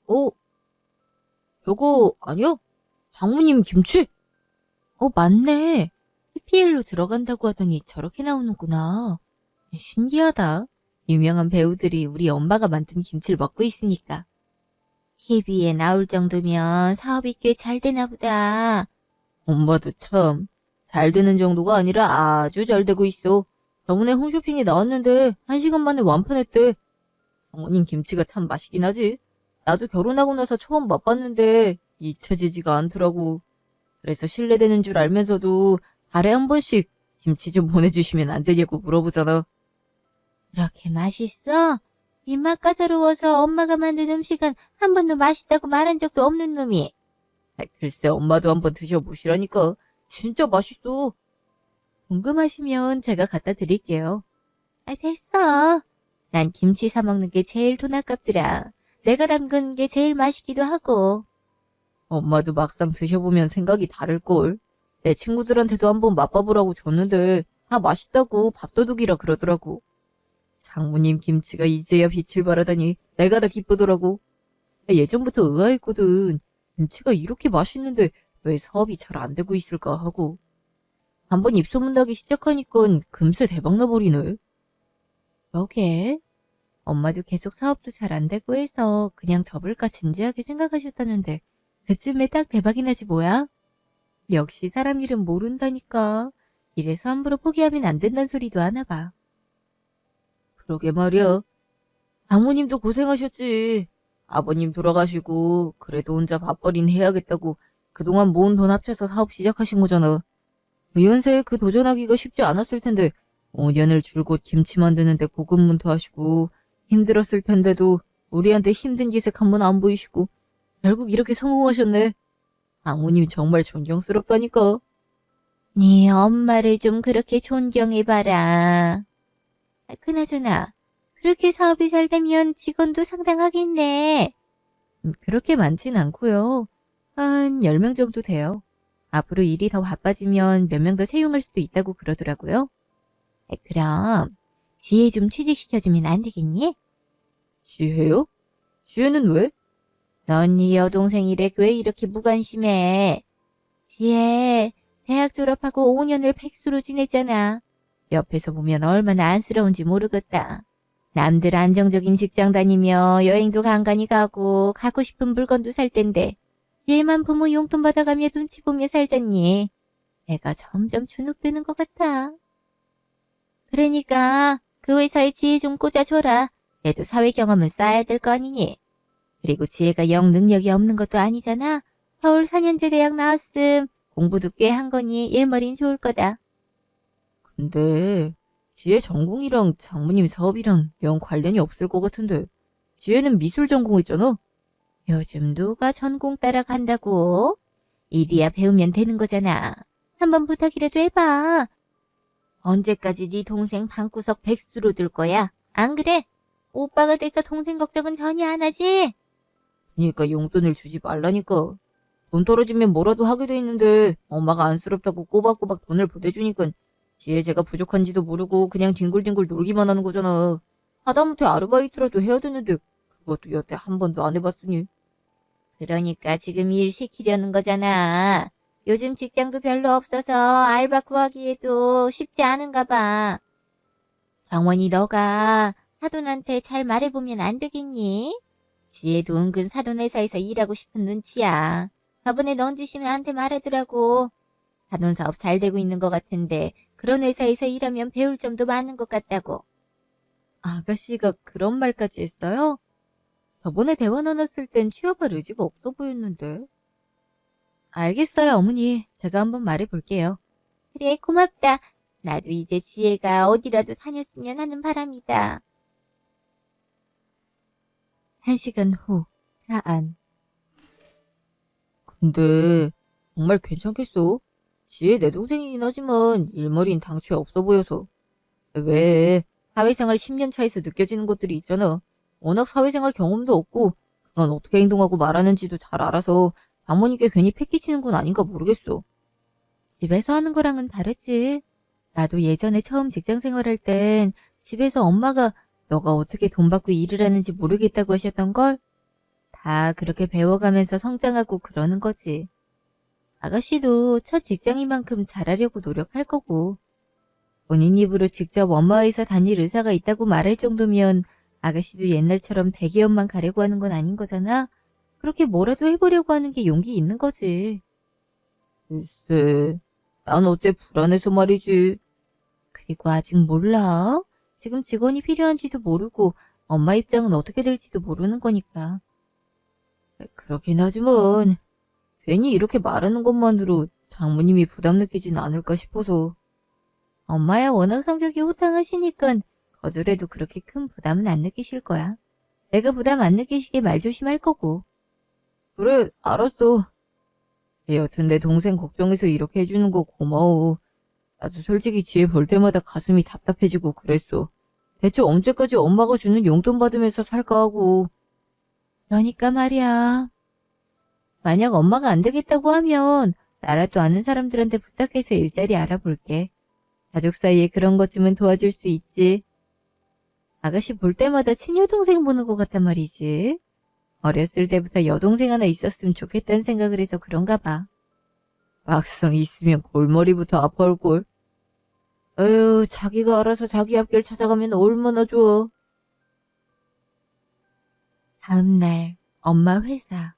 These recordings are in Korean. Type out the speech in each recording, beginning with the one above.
어, 저거 아니야? 장모님 김치? 맞네. PPL로 들어간다고 하더니 저렇게 나오는구나. 신기하다. 유명한 배우들이 우리 엄마가 만든 김치를 먹고 있으니까. TV에 나올 정도면 사업이 꽤 잘 되나 보다. 엄마도 참, 잘 되는 정도가 아니라 아주 잘 되고 있어. 저번에 홈쇼핑에 나왔는데 1시간 만에 완판했대. 장모님 김치가 참 맛있긴 하지. 나도 결혼하고 나서 처음 맛봤는데 잊혀지지가 않더라고. 그래서 신뢰되는 줄 알면서도 달에 한 번씩 김치 좀 보내주시면 안 되냐고 물어보잖아. 그렇게 맛있어? 입맛 까다로워서 엄마가 만든 음식은 한 번도 맛있다고 말한 적도 없는 놈이. 글쎄 엄마도 한번 드셔보시라니까. 진짜 맛있어. 궁금하시면 제가 갖다 드릴게요. 됐어. 난 김치 사 먹는 게 제일 돈 아깝더라. 내가 담근 게 제일 맛있기도 하고. 엄마도 막상 드셔보면 생각이 다를걸. 내 친구들한테도 한번 맛봐보라고 줬는데 다 맛있다고 밥도둑이라 그러더라고. 장모님 김치가 이제야 빛을 발하다니 내가 다 기쁘더라고. 예전부터 의아했거든. 김치가 이렇게 맛있는데 왜 사업이 잘 안 되고 있을까 하고. 한번 입소문 나기 시작하니까 금세 대박 나버리네. 그러게. 엄마도 계속 사업도 잘 안 되고 해서 그냥 접을까 진지하게 생각하셨다는데 그쯤에 딱 대박이 나지 뭐야? 역시 사람 일은 모른다니까. 이래서 함부로 포기하면 안 된다는 소리도 하나 봐. 그러게 말이야. 장모님도 고생하셨지. 아버님 돌아가시고 그래도 혼자 밥벌이는 해야겠다고 그동안 모은 돈 합쳐서 사업 시작하신 거잖아. 연세에 그 도전하기가 쉽지 않았을 텐데 5년을 줄곧 김치 만드는데 고군분투하시고 힘들었을 텐데도 우리한테 힘든 기색 한번 안 보이시고 결국 이렇게 성공하셨네. 장모님 정말 존경스럽다니까. 네 엄마를 좀 그렇게 존경해봐라. 그나저나 그렇게 사업이 잘 되면 직원도 상당하겠네. 그렇게 많진 않고요. 한 10명 정도 돼요. 앞으로 일이 더 바빠지면 몇 명 더 채용할 수도 있다고 그러더라고요. 그럼 지혜 좀 취직시켜주면 안 되겠니? 지혜요? 지혜는 왜? 넌 네 여동생이래 왜 이렇게 무관심해? 지혜, 대학 졸업하고 5년을 백수로 지냈잖아. 옆에서 보면 얼마나 안쓰러운지 모르겠다. 남들 안정적인 직장 다니며 여행도 간간히 가고 갖고 싶은 물건도 살 텐데 얘만 부모 용돈 받아가며 눈치 보며 살잖니. 애가 점점 주눅드는 것 같아. 그러니까 그 회사에 지혜 좀 꽂아줘라. 얘도 사회 경험은 쌓아야 될 거 아니니. 그리고 지혜가 영 능력이 없는 것도 아니잖아. 서울 4년제 대학 나왔음. 공부도 꽤 한 거니 일머리는 좋을 거다. 근데 지혜 전공이랑 장모님 사업이랑 영 관련이 없을 것 같은데. 지혜는 미술 전공했잖아. 요즘 누가 전공 따라간다고? 일이야 배우면 되는 거잖아. 한번 부탁이라도 해봐. 언제까지 네 동생 방구석 백수로 둘 거야? 안 그래? 오빠가 돼서 동생 걱정은 전혀 안 하지? 그러니까 용돈을 주지 말라니까. 돈 떨어지면 뭐라도 하게 돼 있는데 엄마가 안쓰럽다고 꼬박꼬박 돈을 보내주니까 지혜제가 부족한지도 모르고 그냥 뒹굴뒹굴 놀기만 하는 거잖아. 하다못해 아르바이트라도 해야 되는데 그것도 여태 한 번도 안 해봤으니. 그러니까 지금 일 시키려는 거잖아. 요즘 직장도 별로 없어서 알바 구하기에도 쉽지 않은가 봐. 정원이 너가 사돈한테 잘 말해보면 안 되겠니? 지혜도 은근 사돈 회사에서 일하고 싶은 눈치야. 저번에 넌지시 나한테 말하더라고. 사돈 사업 잘 되고 있는 것 같은데 그런 회사에서 일하면 배울 점도 많은 것 같다고. 아가씨가 그런 말까지 했어요? 저번에 대화 나눴을 땐 취업할 의지가 없어 보였는데. 알겠어요, 어머니. 제가 한번 말해볼게요. 그래, 고맙다. 나도 이제 지혜가 어디라도 다녔으면 하는 바람이다. 1시간 후, 차 안. 근데 정말 괜찮겠어? 지혜 내 동생이긴 하지만 일머리는 당초에 없어 보여서. 왜 사회생활 10년 차에서 느껴지는 것들이 있잖아. 워낙 사회생활 경험도 없고 그건 어떻게 행동하고 말하는지도 잘 알아서 장모님께 괜히 패기치는 건 아닌가 모르겠어. 집에서 하는 거랑은 다르지. 나도 예전에 처음 직장 생활할 땐 집에서 엄마가 너가 어떻게 돈 받고 일을 하는지 모르겠다고 하셨던걸? 다 그렇게 배워가면서 성장하고 그러는 거지. 아가씨도 첫 직장인 만큼 잘하려고 노력할 거고, 본인 입으로 직접 엄마 회사 다닐 의사가 있다고 말할 정도면 아가씨도 옛날처럼 대기업만 가려고 하는 건 아닌 거잖아? 그렇게 뭐라도 해보려고 하는 게 용기 있는 거지. 글쎄, 난 어째 불안해서 말이지. 그리고 아직 몰라. 지금 직원이 필요한지도 모르고 엄마 입장은 어떻게 될지도 모르는 거니까. 그러긴 하지만 괜히 이렇게 말하는 것만으로 장모님이 부담 느끼진 않을까 싶어서. 엄마야 워낙 성격이 호탕하시니까 거절해도 그렇게 큰 부담은 안 느끼실 거야. 내가 부담 안 느끼시게 말 조심할 거고. 그래, 알았어. 여튼 내 동생 걱정해서 이렇게 해주는 거 고마워. 나도 솔직히 지혜 볼 때마다 가슴이 답답해지고 그랬어. 대체 언제까지 엄마가 주는 용돈 받으면서 살까 하고. 그러니까 말이야. 만약 엄마가 안 되겠다고 하면 나라도 아는 사람들한테 부탁해서 일자리 알아볼게. 가족 사이에 그런 것쯤은 도와줄 수 있지. 아가씨 볼 때마다 친여동생 보는 것 같단 말이지. 어렸을 때부터 여동생 하나 있었으면 좋겠다는 생각을 해서 그런가 봐. 막상 있으면 골머리부터 아파올걸. 에휴, 자기가 알아서 자기 앞길 찾아가면 얼마나 좋아. 다음날 엄마 회사.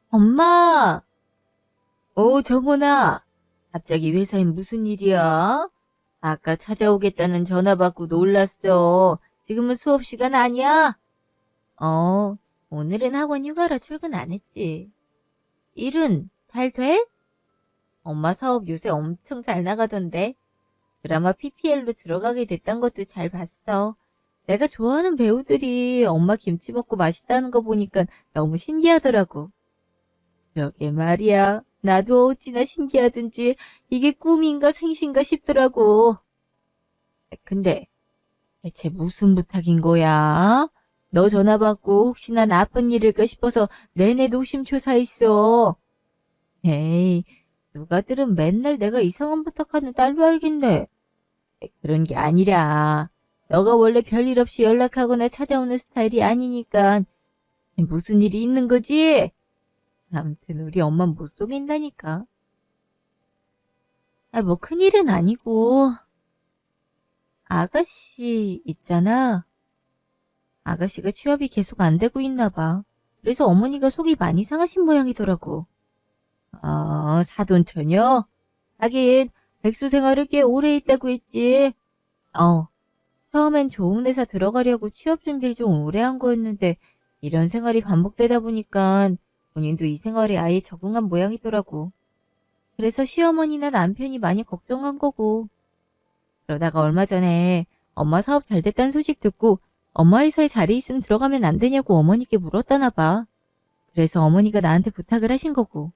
엄마! 정훈아. 갑자기 회사에 무슨 일이야? 아까 찾아오겠다는 전화 받고 놀랐어. 지금은 수업 시간 아니야? 오늘은 학원 휴가라 출근 안 했지. 일은 잘 돼? 엄마 사업 요새 엄청 잘 나가던데. 드라마 PPL로 들어가게 됐단 것도 잘 봤어. 내가 좋아하는 배우들이 엄마 김치 먹고 맛있다는 거 보니까 너무 신기하더라고. 그러게 말이야. 나도 어찌나 신기하든지 이게 꿈인가 생신가 싶더라고. 근데 대체 무슨 부탁인 거야? 너 전화 받고 혹시나 나쁜 일일까 싶어서 내내 노심초사했어. 에이, 누가들은 맨날 내가 이상한 부탁하는 딸로 알겠네. 그런 게 아니라 너가 원래 별일 없이 연락하거나 찾아오는 스타일이 아니니까 무슨 일이 있는 거지? 아무튼 우리 엄마 못 속인다니까. 뭐 큰일은 아니고. 아가씨 있잖아. 아가씨가 취업이 계속 안 되고 있나 봐. 그래서 어머니가 속이 많이 상하신 모양이더라고. 사돈처녀? 하긴 백수 생활을 꽤 오래 했다고 했지. 처음엔 좋은 회사 들어가려고 취업 준비를 좀 오래 한 거였는데 이런 생활이 반복되다 보니까 본인도 이 생활에 아예 적응한 모양이더라고. 그래서 시어머니나 남편이 많이 걱정한 거고. 그러다가 얼마 전에 엄마 사업 잘 됐다는 소식 듣고 엄마 회사에 자리 있으면 들어가면 안 되냐고 어머니께 물었다나 봐. 그래서 어머니가 나한테 부탁을 하신 거고.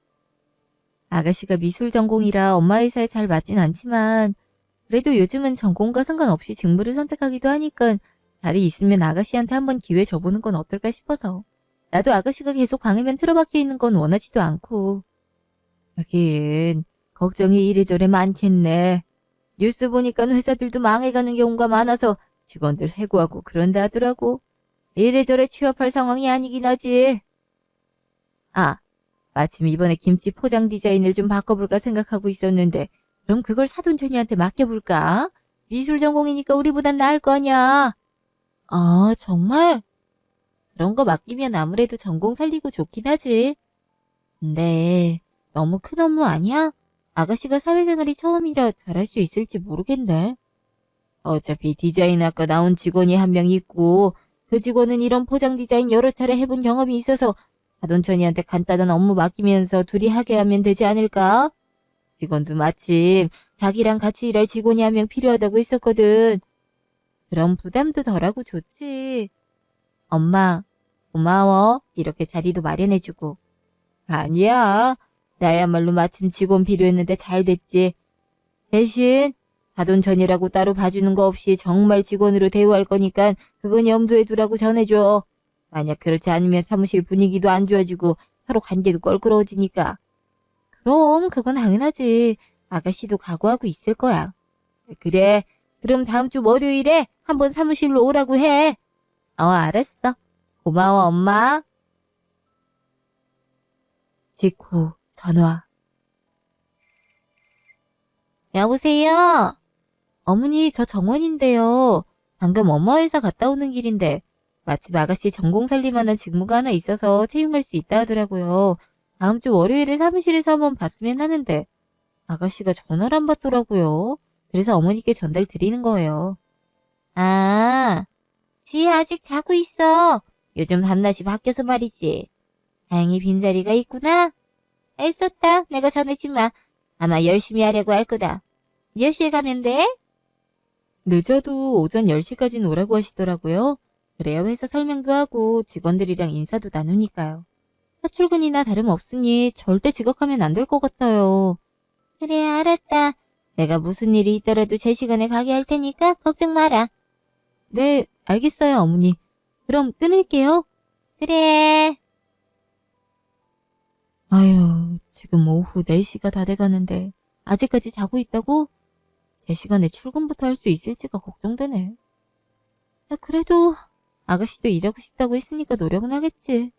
아가씨가 미술 전공이라 엄마 회사에 잘 맞진 않지만 그래도 요즘은 전공과 상관없이 직무를 선택하기도 하니까 자리 있으면 아가씨한테 한번 기회 줘보는 건 어떨까 싶어서. 나도 아가씨가 계속 방에만 틀어박혀 있는 건 원하지도 않고. 하긴 걱정이 이래저래 많겠네. 뉴스 보니까 회사들도 망해가는 경우가 많아서 직원들 해고하고 그런다 하더라고. 이래저래 취업할 상황이 아니긴 하지. 마침 이번에 김치 포장 디자인을 좀 바꿔볼까 생각하고 있었는데 그럼 그걸 사돈처니한테 맡겨볼까? 미술 전공이니까 우리보단 나을 거 아니야. 정말? 그런 거 맡기면 아무래도 전공 살리고 좋긴 하지. 근데 너무 큰 업무 아니야? 아가씨가 사회생활이 처음이라 잘할 수 있을지 모르겠네. 어차피 디자인학과 나온 직원이 한 명 있고 그 직원은 이런 포장 디자인 여러 차례 해본 경험이 있어서 사돈천이한테 간단한 업무 맡기면서 둘이 하게 하면 되지 않을까? 직원도 마침 자기랑 같이 일할 직원이 한 명 필요하다고 했었거든. 그럼 부담도 덜하고 좋지. 엄마, 고마워. 이렇게 자리도 마련해주고. 아니야. 나야말로 마침 직원 필요했는데 잘 됐지. 대신 사돈전이라고 따로 봐주는 거 없이 정말 직원으로 대우할 거니까 그건 염두에 두라고 전해줘. 만약 그렇지 않으면 사무실 분위기도 안 좋아지고 서로 관계도 껄끄러워지니까. 그럼 그건 당연하지. 아가씨도 각오하고 있을 거야. 그래. 그럼 다음 주 월요일에 한번 사무실로 오라고 해. 알았어. 고마워, 엄마. 직후 전화. 여보세요? 어머니, 저 정원인데요. 방금 엄마 회사 갔다 오는 길인데 마침 아가씨 전공 살림하는 직무가 하나 있어서 채용할 수 있다 하더라고요. 다음 주 월요일에 사무실에서 한번 봤으면 하는데 아가씨가 전화를 안 받더라고요. 그래서 어머니께 전달 드리는 거예요. 아, 지혜 아직 자고 있어. 요즘 밤낮이 바뀌어서 말이지. 다행히 빈자리가 있구나. 애썼다. 내가 전해주마. 아마 열심히 하려고 할 거다. 몇 시에 가면 돼? 늦어도 오전 10시까지는 오라고 하시더라고요. 그래야 회사 설명도 하고 직원들이랑 인사도 나누니까요. 첫 출근이나 다름없으니 절대 지각하면 안 될 것 같아요. 그래, 알았다. 내가 무슨 일이 있더라도 제 시간에 가게 할 테니까 걱정 마라. 네, 알겠어요, 어머니. 그럼 끊을게요. 그래. 아유, 지금 오후 4시가 다 돼가는데 아직까지 자고 있다고? 제 시간에 출근부터 할 수 있을지가 걱정되네. 그래도 아가씨도 일하고 싶다고 했으니까 노력은 하겠지.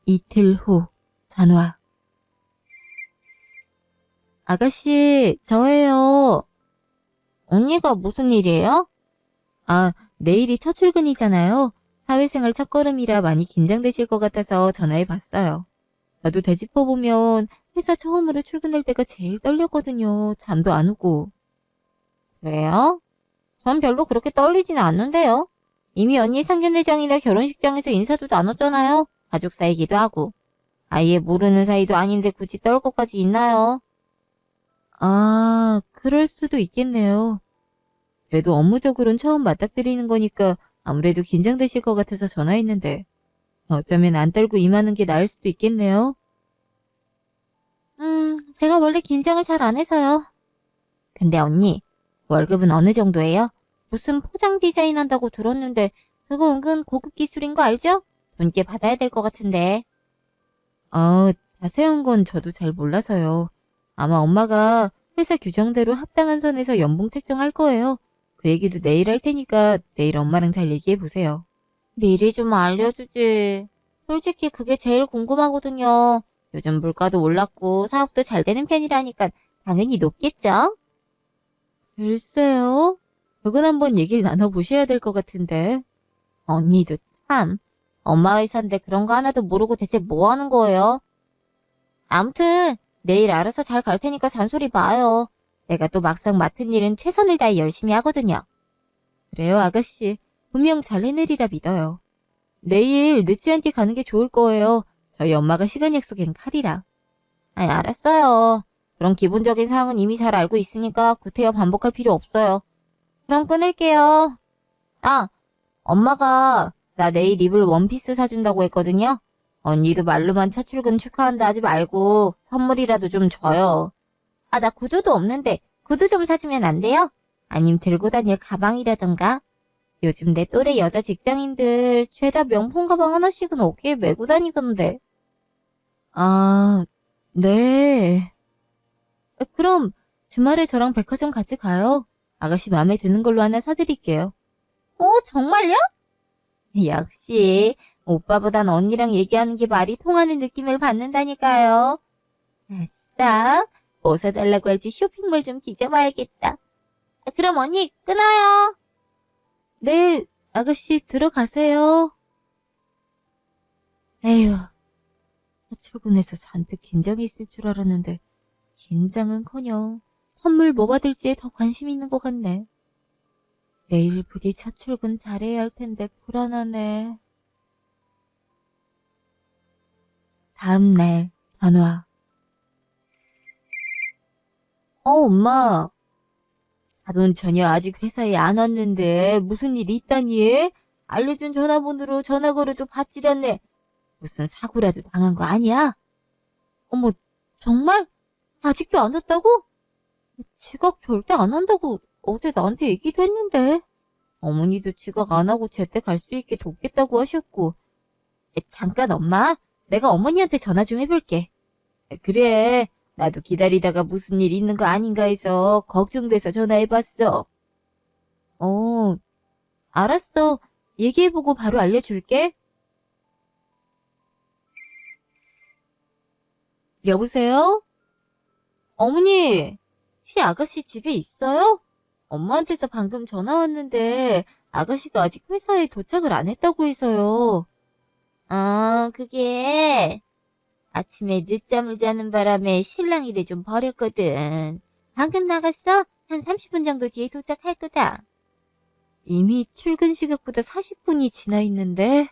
이틀 후 전화. 아가씨, 저예요. 언니가 무슨 일이에요? 아, 내일이 첫 출근이잖아요. 사회생활 첫걸음이라 많이 긴장되실 것 같아서 전화해봤어요. 저도 되짚어보면 회사 처음으로 출근할 때가 제일 떨렸거든요. 잠도 안 오고. 그래요? 전 별로 그렇게 떨리진 않는데요. 이미 언니 상견례장이나 결혼식장에서 인사도 나눴잖아요. 가족 사이기도 하고. 아예 모르는 사이도 아닌데 굳이 떨 것까지 있나요? 아, 그럴 수도 있겠네요. 그래도 업무적으로는 처음 맞닥뜨리는 거니까 아무래도 긴장되실 것 같아서 전화했는데 어쩌면 안 떨고 임하는 게 나을 수도 있겠네요. 제가 원래 긴장을 잘 안 해서요. 근데 언니, 월급은 어느 정도예요? 무슨 포장 디자인 한다고 들었는데 그거 은근 고급 기술인 거 알죠? 돈 꽤 받아야 될 것 같은데. 자세한 건 저도 잘 몰라서요. 아마 엄마가 회사 규정대로 합당한 선에서 연봉 책정할 거예요. 그 얘기도 내일 할 테니까 내일 엄마랑 잘 얘기해 보세요. 미리 좀 알려주지. 솔직히 그게 제일 궁금하거든요. 요즘 물가도 올랐고 사업도 잘 되는 편이라니까 당연히 높겠죠? 글쎄요. 그건 한번 얘기를 나눠보셔야 될 것 같은데. 언니도 참. 엄마 회사인데 그런 거 하나도 모르고 대체 뭐 하는 거예요? 아무튼 내일 알아서 잘 갈 테니까 잔소리 마요. 내가 또 막상 맡은 일은 최선을 다해 열심히 하거든요. 그래요, 아가씨. 분명 잘 해내리라 믿어요. 내일 늦지 않게 가는 게 좋을 거예요. 저희 엄마가 시간 약속한 칼이라. 알았어요. 그런 기본적인 사항은 이미 잘 알고 있으니까 구태여 반복할 필요 없어요. 그럼 끊을게요. 아, 엄마가 나 내일 입을 원피스 사준다고 했거든요. 언니도 말로만 첫 출근 축하한다 하지 말고 선물이라도 좀 줘요. 나 구두도 없는데 구두 좀 사주면 안 돼요? 아님 들고 다닐 가방이라던가. 요즘 내 또래 여자 직장인들 죄다 명품 가방 하나씩은 어깨에 메고 다니던데. 아, 네. 그럼 주말에 저랑 백화점 같이 가요. 아가씨 마음에 드는 걸로 하나 사드릴게요. 정말요? 역시 오빠보단 언니랑 얘기하는 게 말이 통하는 느낌을 받는다니까요. 아싸, 뭐 사달라고 할지 쇼핑몰 좀 뒤져봐야겠다. 그럼 언니 끊어요. 네, 아가씨 들어가세요. 에휴, 첫 출근해서 잔뜩 긴장이 있을 줄 알았는데 긴장은커녕 선물 뭐 받을지에 더 관심 있는 것 같네. 내일 부디 첫 출근 잘해야 할 텐데 불안하네. 다음 날 전화. 엄마. 사돈 처녀 아직 회사에 안 왔는데 무슨 일 있다니? 알려준 전화번호로 전화 걸어도 받질 않네. 무슨 사고라도 당한 거 아니야? 어머, 정말? 아직도 안 왔다고? 지각 절대 안 한다고 어제 나한테 얘기도 했는데. 어머니도 지각 안 하고 제때 갈 수 있게 돕겠다고 하셨고. 잠깐 엄마, 내가 어머니한테 전화 좀 해볼게. 그래, 나도 기다리다가 무슨 일 있는 거 아닌가 해서 걱정돼서 전화해봤어. 알았어. 얘기해보고 바로 알려줄게. 여보세요? 어머니, 혹시 아가씨 집에 있어요? 엄마한테서 방금 전화 왔는데 아가씨가 아직 회사에 도착을 안 했다고 해서요. 그게 아침에 늦잠을 자는 바람에 신랑 일에 좀 버렸거든. 방금 나갔어? 한 30분 정도 뒤에 도착할 거다. 이미 출근 시각보다 40분이 지나 있는데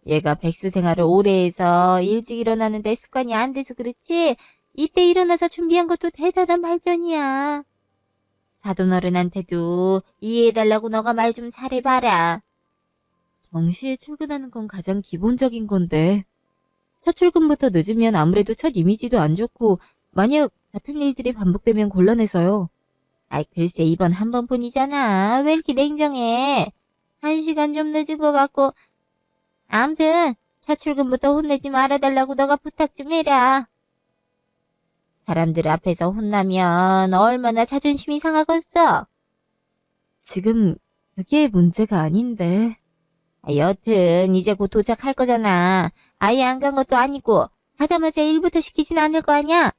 얘가 백수 생활을 오래 해서 일찍 일어나는데 습관이 안 돼서 그렇지 이때 일어나서 준비한 것도 대단한 발전이야. 사돈어른한테도 이해해달라고 너가 말 좀 잘해봐라. 정시에 출근하는 건 가장 기본적인 건데 첫 출근부터 늦으면 아무래도 첫 이미지도 안 좋고 만약 같은 일들이 반복되면 곤란해서요. 아이 글쎄 이번 한 번뿐이잖아. 왜 이렇게 냉정해? 1시간 좀 늦은 것 같고. 암튼 첫 출근부터 혼내지 말아달라고 너가 부탁 좀 해라. 사람들 앞에서 혼나면 얼마나 자존심이 상하겠어. 지금 그게 문제가 아닌데. 여튼 이제 곧 도착할 거잖아. 아예 안 간 것도 아니고 가자마자 일부터 시키진 않을 거 아니야.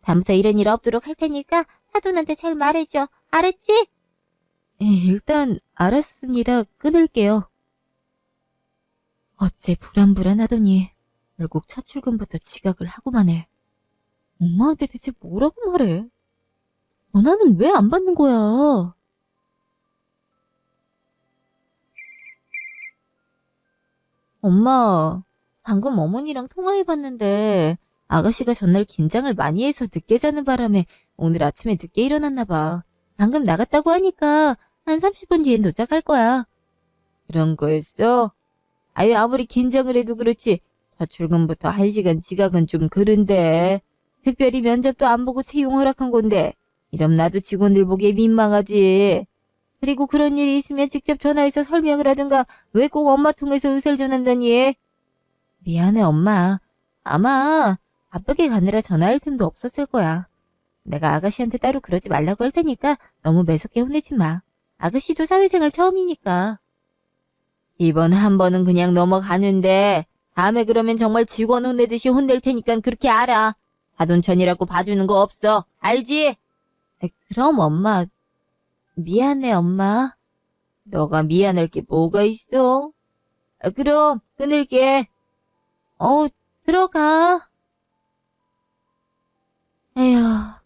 다음부터 이런 일 없도록 할 테니까 사돈한테 잘 말해줘. 알았지? 일단 알았습니다. 끊을게요. 어째 불안불안하더니 결국 첫 출근부터 지각을 하고만 해. 엄마한테 대체 뭐라고 말해? 전화는 왜 안 받는 거야? 엄마, 방금 어머니랑 통화해봤는데 아가씨가 전날 긴장을 많이 해서 늦게 자는 바람에 오늘 아침에 늦게 일어났나 봐. 방금 나갔다고 하니까 한 30분 뒤엔 도착할 거야. 그런 거였어? 아유 아무리 긴장을 해도 그렇지 첫 출근부터 1시간 지각은 좀 그런데. 특별히 면접도 안 보고 채용 허락한 건데 이럼 나도 직원들 보기에 민망하지. 그리고 그런 일이 있으면 직접 전화해서 설명을 하든가 왜 꼭 엄마 통해서 의사를 전한다니. 미안해 엄마. 아마 바쁘게 가느라 전화할 틈도 없었을 거야. 내가 아가씨한테 따로 그러지 말라고 할 테니까 너무 매섭게 혼내지 마. 아가씨도 사회생활 처음이니까. 이번 한 번은 그냥 넘어가는데 다음에 그러면 정말 직원 혼내듯이 혼낼 테니까 그렇게 알아. 사돈천이라고 봐주는 거 없어. 알지? 그럼 엄마. 미안해 엄마. 너가 미안할 게 뭐가 있어? 그럼 끊을게. 들어가. 에휴,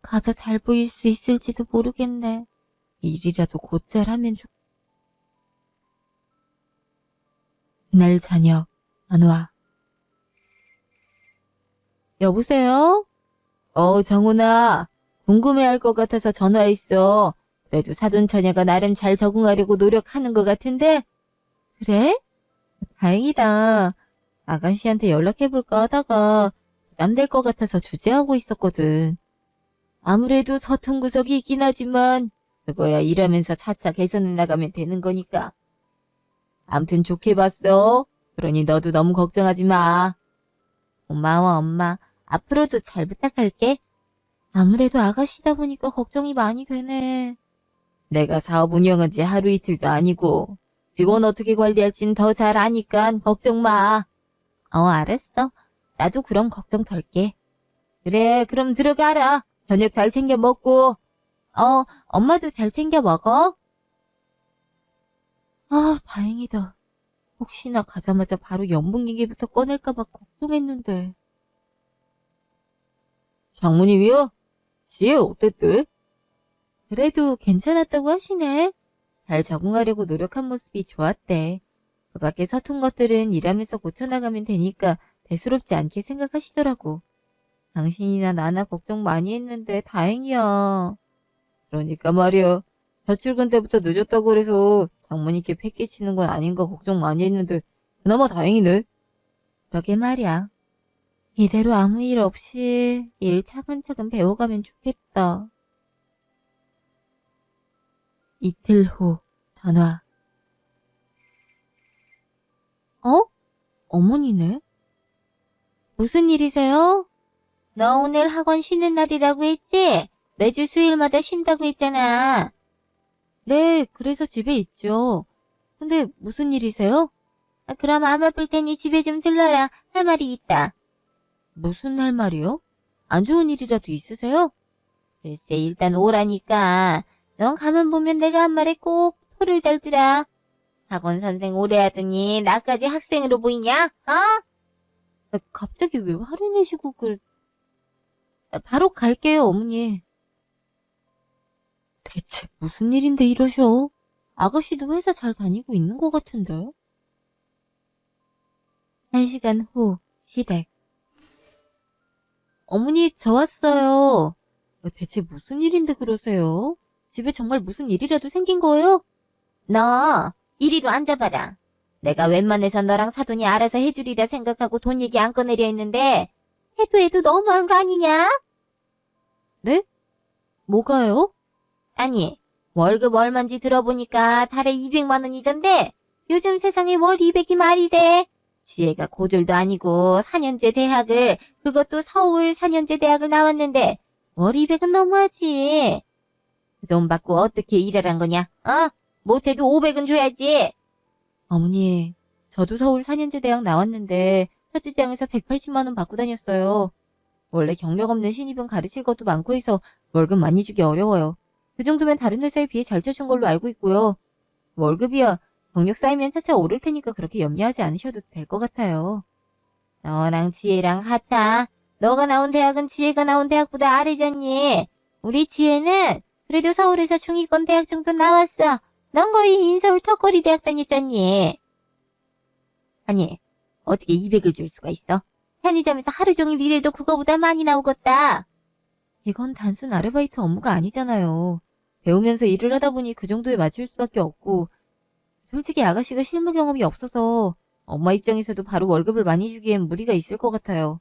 가서 잘 보일 수 있을지도 모르겠네. 일이라도 곧잘 하면 좋... 그날 저녁, 전화. 여보세요? 정훈아. 궁금해할 것 같아서 전화했어. 그래도 사돈처녀가 나름 잘 적응하려고 노력하는 것 같은데? 그래? 다행이다. 아가씨한테 연락해볼까 하다가 부담될 것 같아서 주저하고 있었거든. 아무래도 서툰 구석이 있긴 하지만 그거야 일하면서 차차 개선해 나가면 되는 거니까. 암튼 좋게 봤어. 그러니 너도 너무 걱정하지 마. 고마워 엄마. 앞으로도 잘 부탁할게. 아무래도 아가씨다 보니까 걱정이 많이 되네. 내가 사업 운영한 지 하루 이틀도 아니고 직원 어떻게 관리할진 더 잘 아니까 걱정 마. 알았어. 나도 그럼 걱정 덜게. 그래, 그럼 들어가라. 저녁 잘 챙겨 먹고. 엄마도 잘 챙겨 먹어. 다행이다. 혹시나 가자마자 바로 연봉 얘기부터 꺼낼까봐 걱정했는데. 장모님이요? 지혜 어땠대? 그래도 괜찮았다고 하시네. 잘 적응하려고 노력한 모습이 좋았대. 그 밖에 서툰 것들은 일하면서 고쳐나가면 되니까 대수롭지 않게 생각하시더라고. 당신이나 나나 걱정 많이 했는데 다행이야. 그러니까 말이야. 저 출근 때부터 늦었다고 그래서 장모님께 패기치는 건 아닌가 걱정 많이 했는데 그나마 다행이네. 그러게 말이야. 이대로 아무 일 없이 일 차근차근 배워가면 좋겠다. 이틀 후 전화. 어머니네? 무슨 일이세요? 너 오늘 학원 쉬는 날이라고 했지? 매주 수요일마다 쉰다고 했잖아. 네, 그래서 집에 있죠. 근데 무슨 일이세요? 그럼 안 바쁠 테니 집에 좀 들러라. 할 말이 있다. 무슨 할 말이요? 안 좋은 일이라도 있으세요? 글쎄 일단 오라니까. 넌 가만 보면 내가 한 말에 꼭 토를 달더라. 학원 선생 오래 하더니 나까지 학생으로 보이냐? 갑자기 왜 화를 내시고 바로 갈게요, 어머니. 대체 무슨 일인데 이러셔? 아가씨도 회사 잘 다니고 있는 것 같은데? 1시간 후 시댁. 어머니, 저 왔어요. 대체 무슨 일인데 그러세요? 집에 정말 무슨 일이라도 생긴 거예요? 너 이리로 앉아봐라. 내가 웬만해서 너랑 사돈이 알아서 해주리라 생각하고 돈 얘기 안 꺼내려 했는데 해도 너무한 거 아니냐? 네? 뭐가요? 아니, 월급 얼만지 들어보니까 달에 200만 원이던데 요즘 세상에 월 200이 말이 돼. 지혜가 고졸도 아니고 4년제 대학을, 그것도 서울 4년제 대학을 나왔는데 월 200은 너무하지. 그 돈 받고 어떻게 일하란 거냐? 못해도 500은 줘야지. 어머니, 저도 서울 4년제 대학 나왔는데 첫 직장에서 180만 원 받고 다녔어요. 원래 경력 없는 신입은 가르칠 것도 많고 해서 월급 많이 주기 어려워요. 그 정도면 다른 회사에 비해 잘 쳐준 걸로 알고 있고요. 월급이야 경력 쌓이면 차차 오를 테니까 그렇게 염려하지 않으셔도 될 것 같아요. 너랑 지혜랑 같아. 너가 나온 대학은 지혜가 나온 대학보다 아래잖니. 우리 지혜는 그래도 서울에서 중위권 대학 정도 나왔어. 넌 거의 인서울 턱걸이 대학 다녔잖니. 아니, 어떻게 200을 줄 수가 있어? 편의점에서 하루 종일 일해도 그거보다 많이 나오겠다. 이건 단순 아르바이트 업무가 아니잖아요. 배우면서 일을 하다 보니 그 정도에 맞출 수밖에 없고, 솔직히 아가씨가 실무 경험이 없어서 엄마 입장에서도 바로 월급을 많이 주기엔 무리가 있을 것 같아요.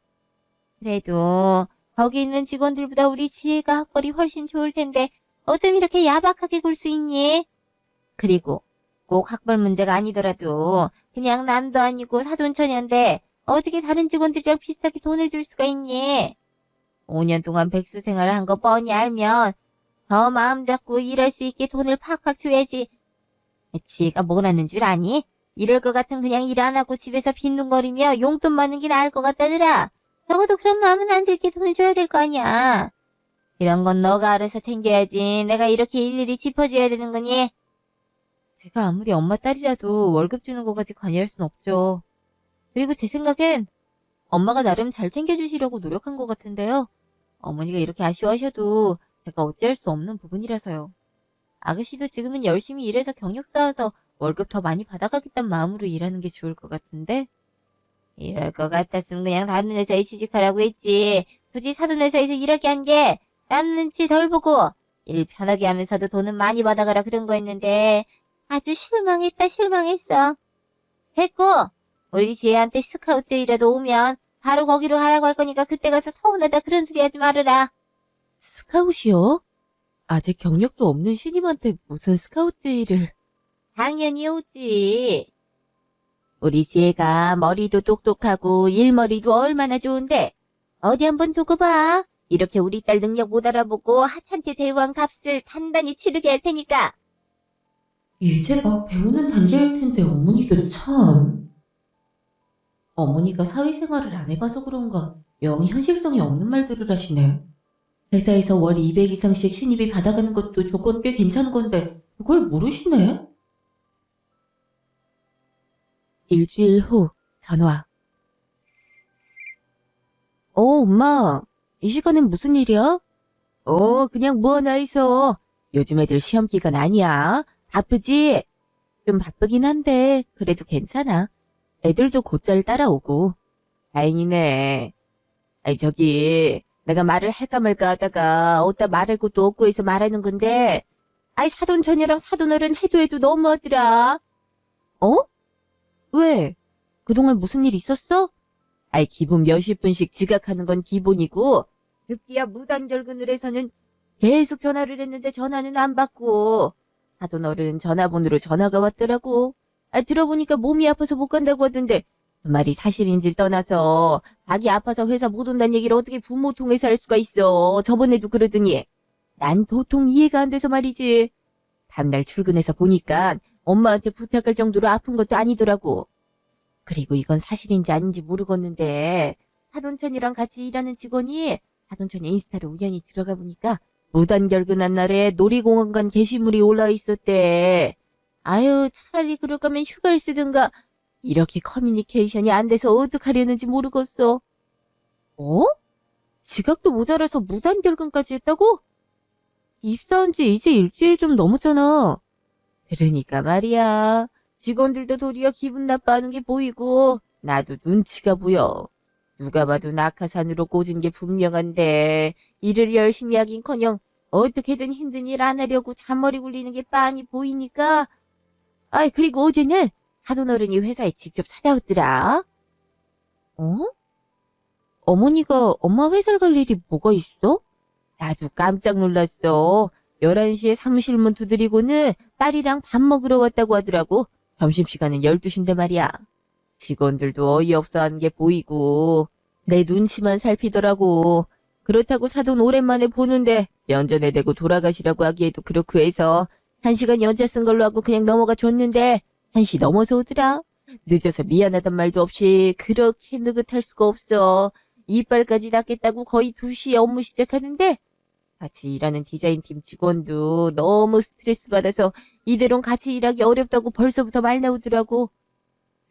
그래도 거기 있는 직원들보다 우리 지혜가 학벌이 훨씬 좋을 텐데 어쩜 이렇게 야박하게 굴 수 있니? 그리고 꼭 학벌 문제가 아니더라도 그냥 남도 아니고 사돈처녀인데 어떻게 다른 직원들이랑 비슷하게 돈을 줄 수가 있니? 5년 동안 백수 생활을 한 거 뻔히 알면 더 마음 잡고 일할 수 있게 돈을 팍팍 줘야지. 지혜가 뭐라는 줄 아니? 이럴 것 같으면 그냥 일 안 하고 집에서 빈둥거리며 용돈 많은 게 나을 것 같다더라. 적어도 그런 마음은 안 들게 돈을 줘야 될 거 아니야. 이런 건 너가 알아서 챙겨야지. 내가 이렇게 일일이 짚어줘야 되는 거니? 제가 아무리 엄마 딸이라도 월급 주는 거까지 관여할 순 없죠. 그리고 제 생각엔 엄마가 나름 잘 챙겨주시려고 노력한 것 같은데요. 어머니가 이렇게 아쉬워하셔도 제가 어찌할 수 없는 부분이라서요. 아가씨도 지금은 열심히 일해서 경력 쌓아서 월급 더 많이 받아가겠다는 마음으로 일하는 게 좋을 것 같은데? 이럴 것 같았으면 그냥 다른 회사에 취직하라고 했지. 굳이 사돈회사에서 일하게 한 게 남 눈치 덜 보고 일 편하게 하면서도 돈은 많이 받아가라 그런 거였는데 아주 실망했다 실망했어. 됐고 우리 지혜한테 스카우트이라도 오면 바로 거기로 가라고 할 거니까 그때 가서 서운하다 그런 소리 하지 말아라. 스카웃이요? 아직 경력도 없는 신임한테 무슨 스카우트 일을. 당연히 오지. 우리 지혜가 머리도 똑똑하고 일머리도 얼마나 좋은데 어디 한번 두고 봐. 이렇게 우리 딸 능력 못 알아보고 하찮게 대우한 값을 단단히 치르게 할 테니까. 이제 막 배우는 단계일 텐데 어머니도 참. 어머니가 사회생활을 안 해봐서 그런가 영 현실성이 없는 말들을 하시네. 회사에서 월 200 이상씩 신입이 받아가는 것도 조건 꽤 괜찮은 건데 그걸 모르시네? 일주일 후 전화. 엄마. 이 시간엔 무슨 일이야? 그냥 뭐하나 있어. 요즘 애들 시험 기간 아니야. 바쁘지? 좀 바쁘긴 한데 그래도 괜찮아. 애들도 곧잘 따라오고. 다행이네. 아니 저기 내가 말을 할까 말까 하다가 어디다 말할 것도 없고 해서 말하는 건데 아이 사돈처녀랑 사돈어른 해도 너무하더라. 왜? 그동안 무슨 일 있었어? 아이 기본 몇십 분씩 지각하는 건 기본이고 급기야 무단결근을 해서는 계속 전화를 했는데 전화는 안 받고 사돈어른 전화번호로 전화가 왔더라고. 들어보니까 몸이 아파서 못 간다고 하던데 그 말이 사실인지를 떠나서 자기 아파서 회사 못 온다는 얘기를 어떻게 부모 통해서 할 수가 있어. 저번에도 그러더니 난 도통 이해가 안 돼서 말이지. 다음날 출근해서 보니까 엄마한테 부탁할 정도로 아픈 것도 아니더라고. 그리고 이건 사실인지 아닌지 모르겠는데 사돈천이랑 같이 일하는 직원이 사돈천 인스타를 우연히 들어가 보니까 무단결근한 날에 놀이공원 간 게시물이 올라와 있었대. 아유, 차라리 그럴 거면 휴가를 쓰든가. 이렇게 커뮤니케이션이 안 돼서 어떡하려는지 모르겠어. 어? 지각도 모자라서 무단결근까지 했다고? 입사한 지 이제 일주일 좀 넘었잖아. 그러니까 말이야. 직원들도 도리어 기분 나빠하는 게 보이고 나도 눈치가 보여. 누가 봐도 낙하산으로 꽂은 게 분명한데 일을 열심히 하긴커녕 어떻게든 힘든 일 안 하려고 잔머리 굴리는 게 빤히 보이니까. 아이, 그리고 어제는 사돈어른이 회사에 직접 찾아왔더라. 어? 어머니가 엄마 회사를 갈 일이 뭐가 있어? 나도 깜짝 놀랐어. 11시에 사무실문 두드리고는 딸이랑 밥 먹으러 왔다고 하더라고. 점심시간은 12시인데 말이야. 직원들도 어이없어 하는 게 보이고 내 눈치만 살피더라고. 그렇다고 사돈 오랜만에 보는데 면전에 대고 돌아가시라고 하기에도 그렇고 해서 1시간 연차 쓴 걸로 하고 그냥 넘어가 줬는데 1시 넘어서 오더라. 늦어서 미안하단 말도 없이 그렇게 느긋할 수가 없어. 이빨까지 닦겠다고 거의 2시에 업무 시작하는데 같이 일하는 디자인팀 직원도 너무 스트레스 받아서 이대로는 같이 일하기 어렵다고 벌써부터 말 나오더라고.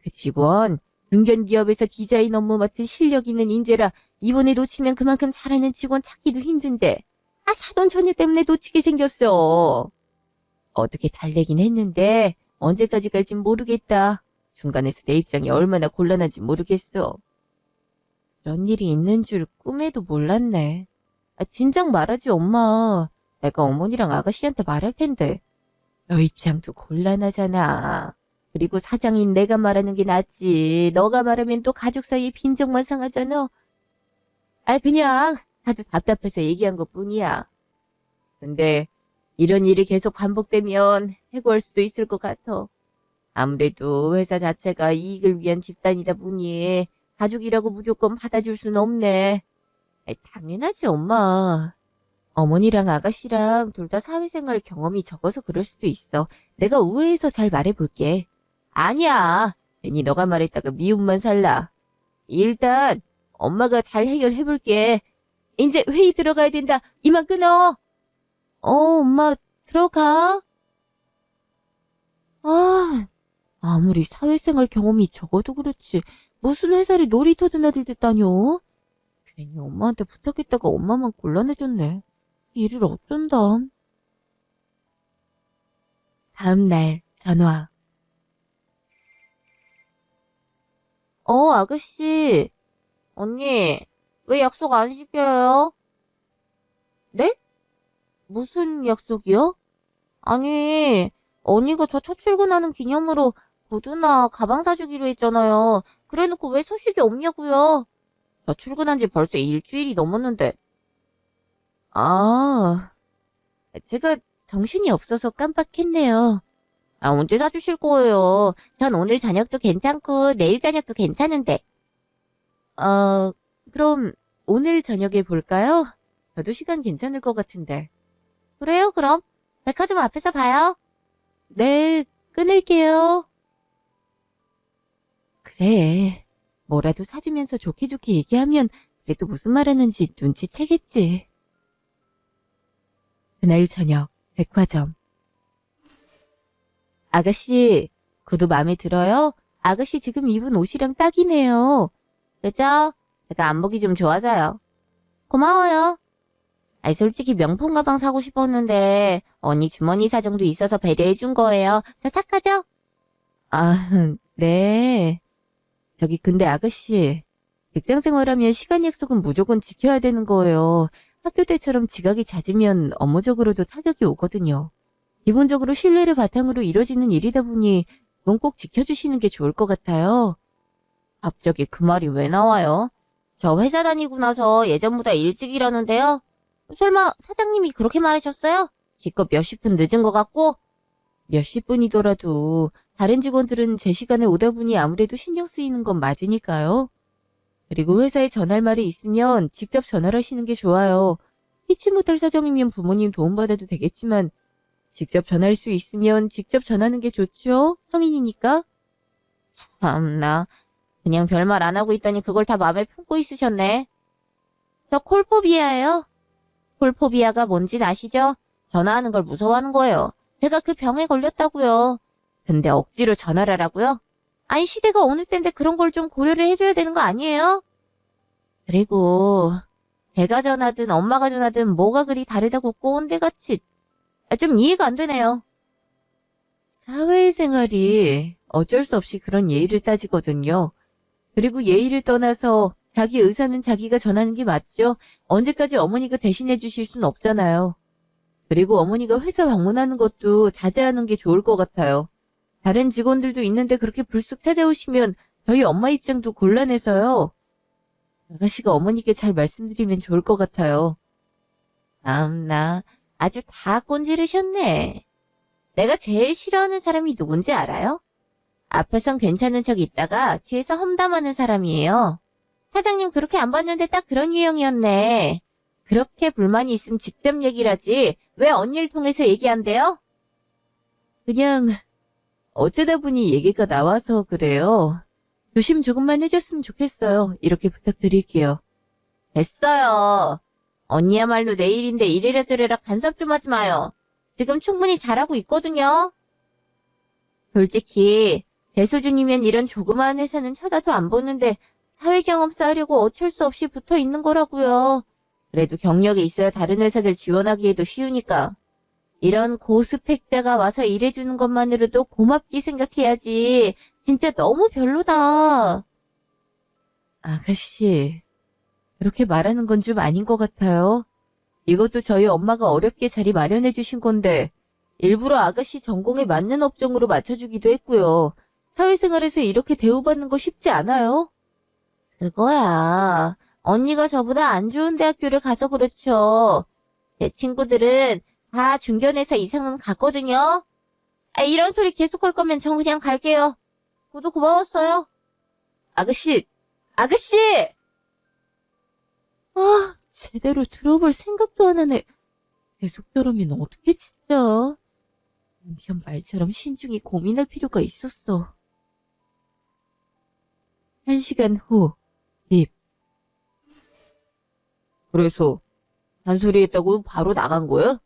그 직원 중견 기업에서 디자인 업무 맡은 실력 있는 인재라 이번에 놓치면 그만큼 잘하는 직원 찾기도 힘든데 사돈 처녀 때문에 놓치게 생겼어. 어떻게 달래긴 했는데 언제까지 갈진 모르겠다. 중간에서 내 입장이 얼마나 곤란한지 모르겠어. 그런 일이 있는 줄 꿈에도 몰랐네. 진작 말하지 엄마. 내가 어머니랑 아가씨한테 말할 텐데. 너 입장도 곤란하잖아. 그리고 사장인 내가 말하는 게 낫지. 너가 말하면 또 가족 사이에 빈정만 상하잖아. 그냥 아주 답답해서 얘기한 것뿐이야. 근데 이런 일이 계속 반복되면 해고할 수도 있을 것 같아. 아무래도 회사 자체가 이익을 위한 집단이다 보니 가족이라고 무조건 받아줄 순 없네. 당연하지 엄마. 어머니랑 아가씨랑 둘 다 사회생활 경험이 적어서 그럴 수도 있어. 내가 우회해서 잘 말해볼게. 아니야. 괜히 너가 말했다가 미움만 살라. 일단 엄마가 잘 해결해볼게. 이제 회의 들어가야 된다. 이만 끊어. 엄마 들어가. 아무리 사회생활 경험이 적어도 그렇지 무슨 회사를 놀이터 든 애들 됐다뇨. 괜히 엄마한테 부탁했다가 엄마만 곤란해졌네. 일을 어쩐다. 다음 날 전화. 아가씨. 언니, 왜 약속 안 시켜요? 네? 무슨 약속이요? 아니, 언니가 저 첫 출근하는 기념으로 구두나 가방 사주기로 했잖아요. 그래놓고 왜 소식이 없냐고요? 저 출근한 지 벌써 일주일이 넘었는데. 제가 정신이 없어서 깜빡했네요. 언제 사주실 거예요? 전 오늘 저녁도 괜찮고 내일 저녁도 괜찮은데. 그럼 오늘 저녁에 볼까요? 저도 시간 괜찮을 것 같은데. 그래요, 그럼. 백화점 앞에서 봐요. 네, 끊을게요. 그래. 뭐라도 사주면서 좋게 좋게 얘기하면 그래도 무슨 말 하는지 눈치채겠지. 그날 저녁, 백화점. 아가씨, 구두 마음에 들어요? 아가씨 지금 입은 옷이랑 딱이네요. 그죠? 제가 안목이 좀 좋아서요. 고마워요. 솔직히 명품 가방 사고 싶었는데 언니 주머니 사정도 있어서 배려해준 거예요. 저 착하죠? 네. 저기 근데 아가씨, 직장 생활하면 시간 약속은 무조건 지켜야 되는 거예요. 학교 때처럼 지각이 잦으면 업무적으로도 타격이 오거든요. 기본적으로 신뢰를 바탕으로 이뤄지는 일이다 보니 그건 꼭 지켜주시는 게 좋을 것 같아요. 갑자기 그 말이 왜 나와요? 저 회사 다니고 나서 예전보다 일찍 일하는데요. 설마 사장님이 그렇게 말하셨어요? 기껏 몇십 분 늦은 것 같고? 몇십 분이더라도 다른 직원들은 제 시간에 오다 보니 아무래도 신경 쓰이는 건 맞으니까요. 그리고 회사에 전할 말이 있으면 직접 전화를 하시는 게 좋아요. 피치 못할 사정이면 부모님 도움받아도 되겠지만 직접 전화할 수 있으면 직접 전하는 게 좋죠? 성인이니까. 참나. 그냥 별말 안 하고 있더니 그걸 다 마음에 품고 있으셨네. 저 콜포비아예요. 콜포비아가 뭔진 아시죠? 전화하는 걸 무서워하는 거예요. 제가 그 병에 걸렸다고요. 근데 억지로 전화를 하라고요? 아니 시대가 어느 때인데 그런 걸 좀 고려를 해줘야 되는 거 아니에요? 그리고 제가 전하든 엄마가 전하든 뭐가 그리 다르다고 꼰대같이 좀 이해가 안 되네요. 사회생활이 어쩔 수 없이 그런 예의를 따지거든요. 그리고 예의를 떠나서 자기 의사는 자기가 전하는 게 맞죠? 언제까지 어머니가 대신해 주실 순 없잖아요. 그리고 어머니가 회사 방문하는 것도 자제하는 게 좋을 것 같아요. 다른 직원들도 있는데 그렇게 불쑥 찾아오시면 저희 엄마 입장도 곤란해서요. 아가씨가 어머니께 잘 말씀드리면 좋을 것 같아요. 참나, 아주 다 꼰지르셨네. 내가 제일 싫어하는 사람이 누군지 알아요? 앞에선 괜찮은 척 있다가 뒤에서 험담하는 사람이에요. 사장님 그렇게 안 봤는데 딱 그런 유형이었네. 그렇게 불만이 있으면 직접 얘기를 하지 왜 언니를 통해서 얘기한대요? 그냥 어쩌다 보니 얘기가 나와서 그래요. 조심 조금만 해줬으면 좋겠어요. 이렇게 부탁드릴게요. 됐어요. 언니야말로 내일인데 이래라 저래라 간섭 좀 하지 마요. 지금 충분히 잘하고 있거든요. 솔직히 제 수준이면 이런 조그마한 회사는 쳐다도 안 보는데 사회 경험 쌓으려고 어쩔 수 없이 붙어 있는 거라고요. 그래도 경력이 있어야 다른 회사들 지원하기에도 쉬우니까. 이런 고스펙자가 와서 일해주는 것만으로도 고맙게 생각해야지. 진짜 너무 별로다. 아가씨, 그렇게 말하는 건 좀 아닌 것 같아요. 이것도 저희 엄마가 어렵게 자리 마련해 주신 건데 일부러 아가씨 전공에 맞는 업종으로 맞춰주기도 했고요. 사회생활에서 이렇게 대우받는 거 쉽지 않아요. 그거야. 언니가 저보다 안 좋은 대학교를 가서 그렇죠. 제 친구들은 다 중견회사 이상은 갔거든요. 이런 소리 계속할 거면 전 그냥 갈게요. 모두 고마웠어요. 아가씨! 아가씨! 제대로 들어볼 생각도 안 하네. 계속 저러면 어떡해 진짜. 남편 말처럼 신중히 고민할 필요가 있었어. 1시간 후, 집. 그래서 잔소리 했다고 바로 나간 거야?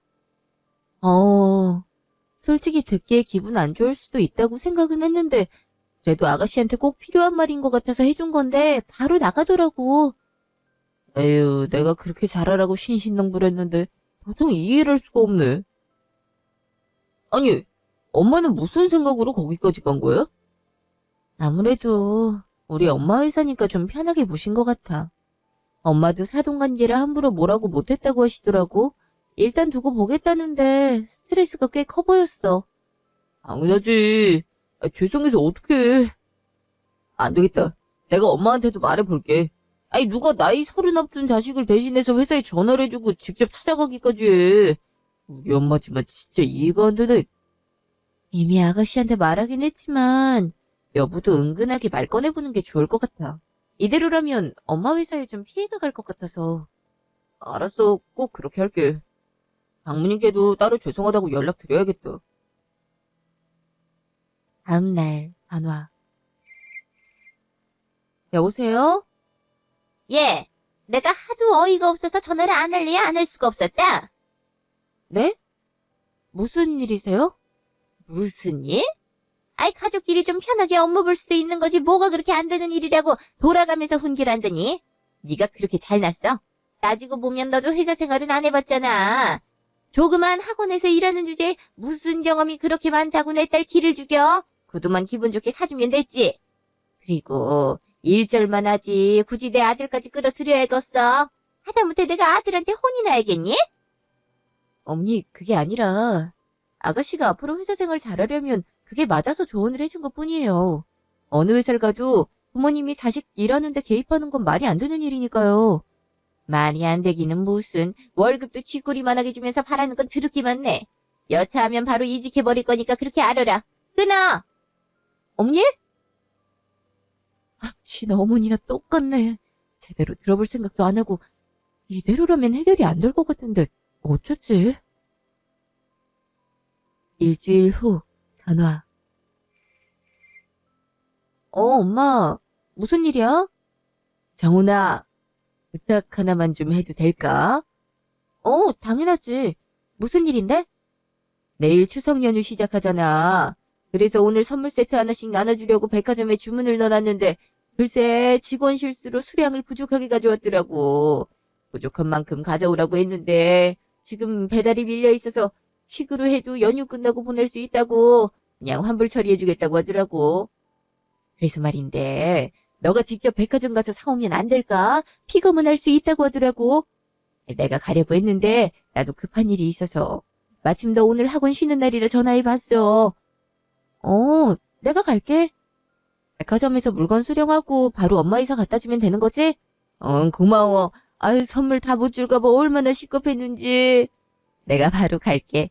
솔직히 듣기에 기분 안 좋을 수도 있다고 생각은 했는데 그래도 아가씨한테 꼭 필요한 말인 것 같아서 해준 건데 바로 나가더라고. 에휴, 내가 그렇게 잘하라고 신신당부했는데 도통 이해를 할 수가 없네. 아니, 엄마는 무슨 생각으로 거기까지 간 거야? 아무래도 우리 엄마 회사니까 좀 편하게 보신 것 같아. 엄마도 사돈관계를 함부로 뭐라고 못했다고 하시더라고. 일단 두고 보겠다는데 스트레스가 꽤 커 보였어. 당연하지. 죄송해서 어떡해. 안 되겠다. 내가 엄마한테도 말해볼게. 아니 누가 나이 30 앞둔 자식을 대신해서 회사에 전화를 해주고 직접 찾아가기까지 해. 우리 엄마지만 진짜 이해가 안 되네. 이미 아가씨한테 말하긴 했지만 여보도 은근하게 말 꺼내보는 게 좋을 것 같아. 이대로라면 엄마 회사에 좀 피해가 갈 것 같아서. 알았어. 꼭 그렇게 할게. 장모님께도 따로 죄송하다고 연락드려야겠다. 다음날 전화. 여보세요? 예, 내가 하도 어이가 없어서 전화를 안 할래야 안 할 수가 없었다. 네? 무슨 일이세요? 무슨 일? 가족끼리 좀 편하게 업무 볼 수도 있는 거지 뭐가 그렇게 안 되는 일이라고 돌아가면서 훈계한다니. 네가 그렇게 잘났어? 따지고 보면 너도 회사 생활은 안 해봤잖아. 조그만 학원에서 일하는 주제에 무슨 경험이 그렇게 많다고 내 딸 기를 죽여? 구두만 기분 좋게 사주면 됐지. 그리고 일절만 하지 굳이 내 아들까지 끌어들여야겠어. 하다못해 내가 아들한테 혼이 나야겠니? 어머니 그게 아니라 아가씨가 앞으로 회사 생활 잘하려면 그게 맞아서 조언을 해준 것뿐이에요. 어느 회사를 가도 부모님이 자식 일하는데 개입하는 건 말이 안 되는 일이니까요. 말이 안 되기는 무슨. 월급도 쥐꼬리만하게 주면서 바라는 건 드럽기만 해. 여차하면 바로 이직해버릴 거니까 그렇게 알아라. 끊어! 어머니? 지나 어머니나 똑같네. 제대로 들어볼 생각도 안 하고 이대로라면 해결이 안 될 것 같은데 어쩌지? 일주일 후 전화. 엄마. 무슨 일이야? 정훈아, 부탁 하나만 좀 해도 될까? 당연하지. 무슨 일인데? 내일 추석 연휴 시작하잖아. 그래서 오늘 선물 세트 하나씩 나눠주려고 백화점에 주문을 넣어놨는데 글쎄 직원 실수로 수량을 부족하게 가져왔더라고. 부족한 만큼 가져오라고 했는데 지금 배달이 밀려 있어서 퀵으로 해도 연휴 끝나고 보낼 수 있다고 그냥 환불 처리해주겠다고 하더라고. 그래서 말인데 너가 직접 백화점 가서 사오면 안 될까? 픽업은 할 수 있다고 하더라고. 내가 가려고 했는데 나도 급한 일이 있어서 마침 너 오늘 학원 쉬는 날이라 전화해봤어. 내가 갈게. 백화점에서 물건 수령하고 바로 엄마 이사 갖다 주면 되는 거지? 고마워. 아유, 선물 다 못 줄까 봐 얼마나 시겁했는지. 내가 바로 갈게.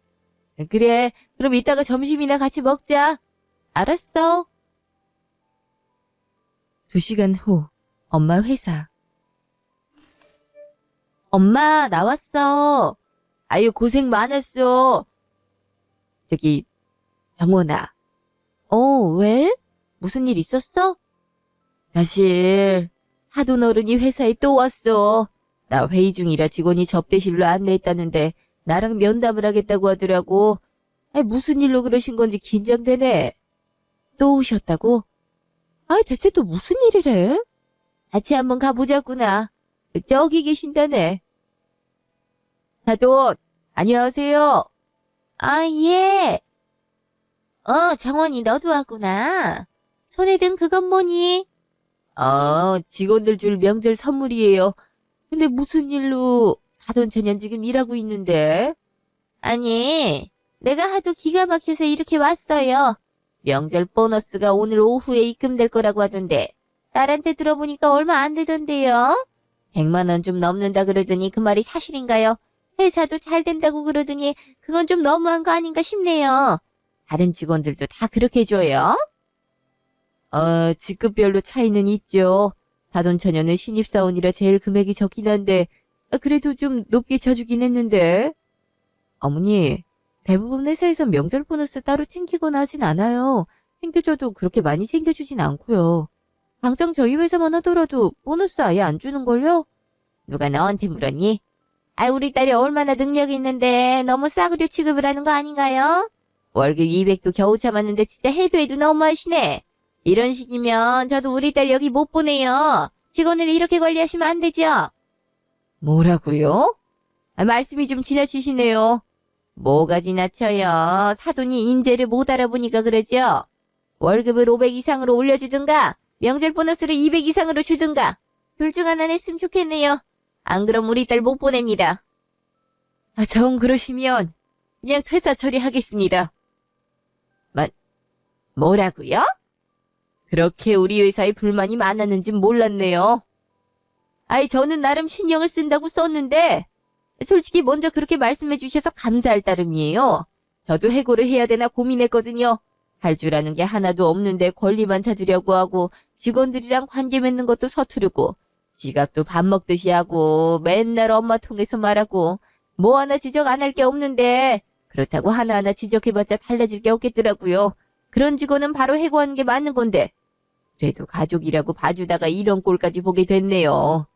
그래, 그럼 이따가 점심이나 같이 먹자. 알았어. 2시간 후, 엄마 회사. 엄마, 나왔어. 아유, 고생 많았어. 저기, 영원아. 왜? 무슨 일 있었어? 사실, 하돈 어른이 회사에 또 왔어. 나 회의 중이라 직원이 접대실로 안내했다는데 나랑 면담을 하겠다고 하더라고. 무슨 일로 그러신 건지 긴장되네. 또 오셨다고? 대체 또 무슨 일이래? 같이 한번 가보자꾸나. 저기 계신다네. 하돈, 안녕하세요. 예. 정원이 너도 왔구나. 손에 든 그건 뭐니? 직원들 줄 명절 선물이에요. 근데 무슨 일로 사돈천연 지금 일하고 있는데? 아니, 내가 하도 기가 막혀서 이렇게 왔어요. 명절 보너스가 오늘 오후에 입금될 거라고 하던데 딸한테 들어보니까 얼마 안 되던데요. 100만 원 좀 넘는다 그러더니 그 말이 사실인가요? 회사도 잘 된다고 그러더니 그건 좀 너무한 거 아닌가 싶네요. 다른 직원들도 다 그렇게 줘요? 직급별로 차이는 있죠. 사돈처녀는 신입사원이라 제일 금액이 적긴 한데 그래도 좀 높게 쳐주긴 했는데. 어머니, 대부분 회사에서 명절 보너스 따로 챙기거나 하진 않아요. 챙겨줘도 그렇게 많이 챙겨주진 않고요. 당장 저희 회사만 하더라도 보너스 아예 안 주는걸요? 누가 너한테 물었니? 우리 딸이 얼마나 능력이 있는데 너무 싸구려 취급을 하는 거 아닌가요? 월급 200도 겨우 참았는데 진짜 해도 너무하시네. 이런 식이면 저도 우리 딸 여기 못 보내요. 직원을 이렇게 관리하시면 안 되죠? 뭐라고요? 말씀이 좀 지나치시네요. 뭐가 지나쳐요? 사돈이 인재를 못 알아보니까 그러죠? 월급을 500 이상으로 올려주든가 명절 보너스를 200 이상으로 주든가 둘 중 하나 냈으면 좋겠네요. 안 그럼 우리 딸 못 보냅니다. 정 그러시면 그냥 퇴사 처리하겠습니다. 뭐라고요? 그렇게 우리 회사에 불만이 많았는진 몰랐네요. 저는 나름 신경을 쓴다고 썼는데 솔직히 먼저 그렇게 말씀해 주셔서 감사할 따름이에요. 저도 해고를 해야 되나 고민했거든요. 할 줄 아는 게 하나도 없는데 권리만 찾으려고 하고 직원들이랑 관계 맺는 것도 서투르고 지각도 밥 먹듯이 하고 맨날 엄마 통해서 말하고 뭐 하나 지적 안 할 게 없는데 그렇다고 하나하나 지적해봤자 달라질 게 없겠더라고요. 그런 직원은 바로 해고하는 게 맞는 건데 그래도 가족이라고 봐주다가 이런 꼴까지 보게 됐네요.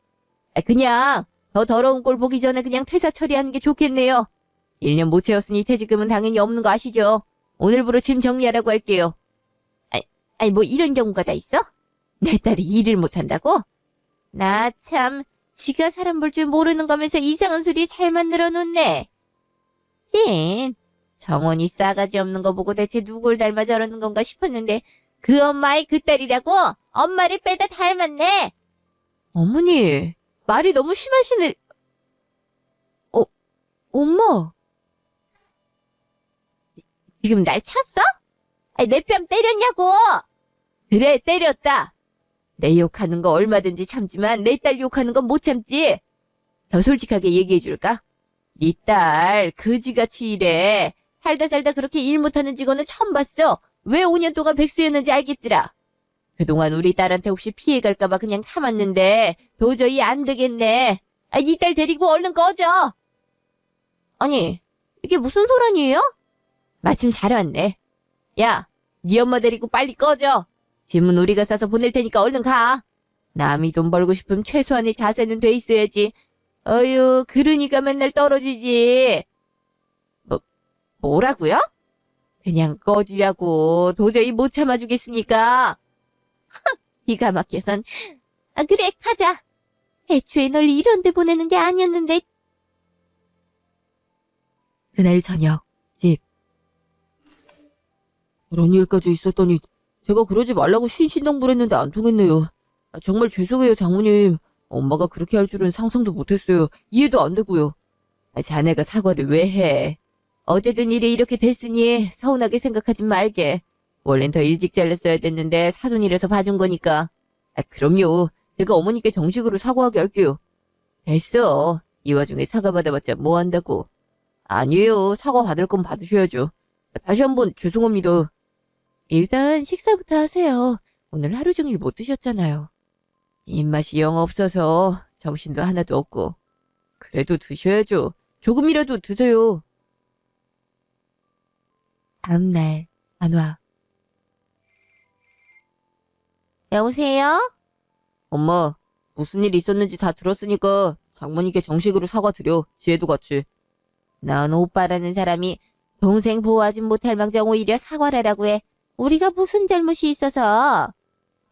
그냥 더 더러운 꼴 보기 전에 그냥 퇴사 처리하는 게 좋겠네요. 1년 못 채웠으니 퇴직금은 당연히 없는 거 아시죠? 오늘부로 짐 정리하라고 할게요. 뭐 이런 경우가 다 있어? 내 딸이 일을 못한다고? 나 참 지가 사람 볼 줄 모르는 거면서 이상한 소리 잘 만들어 놓네. 정원이 싸가지 없는 거 보고 대체 누굴 닮아 저러는 건가 싶었는데 그 엄마의 그 딸이라고? 엄마를 빼다 닮았네. 어머니, 말이 너무 심하시네. 엄마. 지금 날 쳤어? 내 뺨 때렸냐고. 그래, 때렸다. 내 욕하는 거 얼마든지 참지만 내 딸 욕하는 건 못 참지. 더 솔직하게 얘기해줄까? 네 딸 그지같이 일해. 살다 그렇게 일 못하는 직원은 처음 봤어. 왜 5년 동안 백수였는지 알겠더라. 그동안 우리 딸한테 혹시 피해갈까봐 그냥 참았는데 도저히 안 되겠네. 네 딸 데리고 얼른 꺼져. 아니, 이게 무슨 소란이에요? 마침 잘 왔네. 야, 네 엄마 데리고 빨리 꺼져. 짐은 우리가 싸서 보낼 테니까 얼른 가. 남이 돈 벌고 싶으면 최소한의 자세는 돼 있어야지. 어휴, 그러니까 맨날 떨어지지. 뭐라고요? 그냥 꺼지라고. 도저히 못 참아주겠으니까. 기가 막혀선. 아, 그래, 가자. 애초에 널 이런 데 보내는 게 아니었는데. 그날 저녁, 집. 그런 일까지 있었더니 제가 그러지 말라고 신신당부했는데 안 통했네요. 정말 죄송해요, 장모님. 엄마가 그렇게 할 줄은 상상도 못했어요. 이해도 안 되고요. 자네가 사과를 왜 해? 어쨌든 일이 이렇게 됐으니 서운하게 생각하지 말게. 원래는 더 일찍 잘렸어야 됐는데 사돈이라서 봐준 거니까. 그럼요. 제가 어머니께 정식으로 사과하게 할게요. 됐어. 이 와중에 사과 받아봤자 뭐 한다고. 아니에요. 사과 받을 건 받으셔야죠. 다시 한번 죄송합니다. 일단 식사부터 하세요. 오늘 하루 종일 못 드셨잖아요. 입맛이 영 없어서 정신도 하나도 없고. 그래도 드셔야죠. 조금이라도 드세요. 다음날 안와. 여보세요? 엄마, 무슨 일 있었는지 다 들었으니까 장모님께 정식으로 사과드려. 지혜도 같이. 넌 오빠라는 사람이 동생 보호하진 못할 망정 오히려 사과를 하라고 해. 우리가 무슨 잘못이 있어서.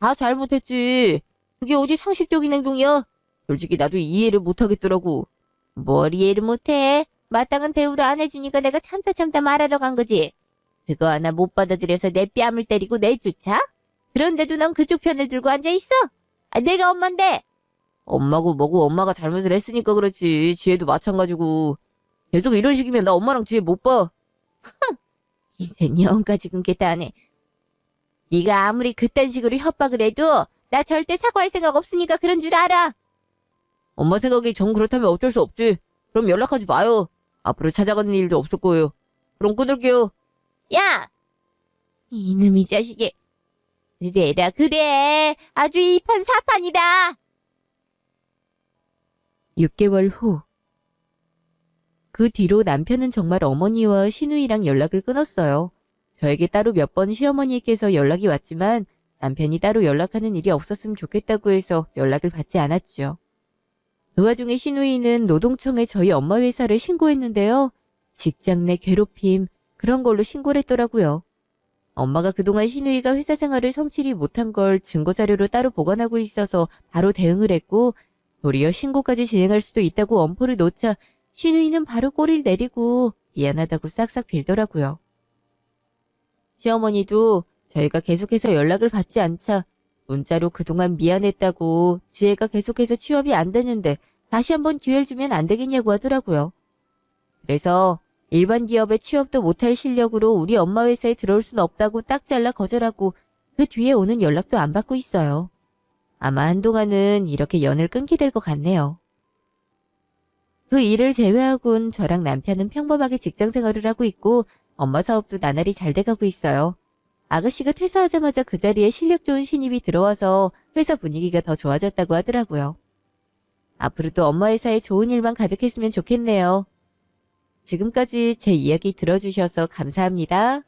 다 잘못했지. 그게 어디 상식적인 행동이야? 솔직히 나도 이해를 못하겠더라고. 뭘 이해를 못해? 마땅한 대우를 안 해주니까 내가 참다 말하러 간 거지. 그거 하나 못 받아들여서 내 뺨을 때리고 내쫓아? 그런데도 넌 그쪽 편을 들고 앉아있어? 아, 내가 엄만데. 엄마고 뭐고 엄마가 잘못을 했으니까 그렇지. 지혜도 마찬가지고. 계속 이런 식이면 나 엄마랑 지혜 못 봐. 인생 영까지 끊겠다 하네. 네가 아무리 그딴 식으로 협박을 해도 나 절대 사과할 생각 없으니까 그런 줄 알아. 엄마 생각이 정 그렇다면 어쩔 수 없지. 그럼 연락하지 마요. 앞으로 찾아가는 일도 없을 거예요. 그럼 끊을게요. 야! 이놈의 자식이. 그래라 그래. 아주 이판 사판이다. 6개월 후. 그 뒤로 남편은 정말 어머니와 시누이랑 연락을 끊었어요. 저에게 따로 몇 번 시어머니께서 연락이 왔지만 남편이 따로 연락하는 일이 없었으면 좋겠다고 해서 연락을 받지 않았죠. 그 와중에 시누이는 노동청에 저희 엄마 회사를 신고했는데요. 직장 내 괴롭힘, 그런 걸로 신고를 했더라고요. 엄마가 그동안 시누이가 회사 생활을 성실히 못한 걸 증거자료로 따로 보관하고 있어서 바로 대응을 했고 도리어 신고까지 진행할 수도 있다고 엄포를 놓자 시누이는 바로 꼬리를 내리고 미안하다고 싹싹 빌더라고요. 시어머니도 저희가 계속해서 연락을 받지 않자 문자로 그동안 미안했다고 지혜가 계속해서 취업이 안 되는데 다시 한번 기회를 주면 안 되겠냐고 하더라고요. 그래서 일반 기업에 취업도 못할 실력으로 우리 엄마 회사에 들어올 순 없다고 딱 잘라 거절하고 그 뒤에 오는 연락도 안 받고 있어요. 아마 한동안은 이렇게 연을 끊게 될 것 같네요. 그 일을 제외하곤 저랑 남편은 평범하게 직장 생활을 하고 있고 엄마 사업도 나날이 잘 돼가고 있어요. 아가씨가 퇴사하자마자 그 자리에 실력 좋은 신입이 들어와서 회사 분위기가 더 좋아졌다고 하더라고요. 앞으로도 엄마 회사에 좋은 일만 가득했으면 좋겠네요. 지금까지 제 이야기 들어주셔서 감사합니다.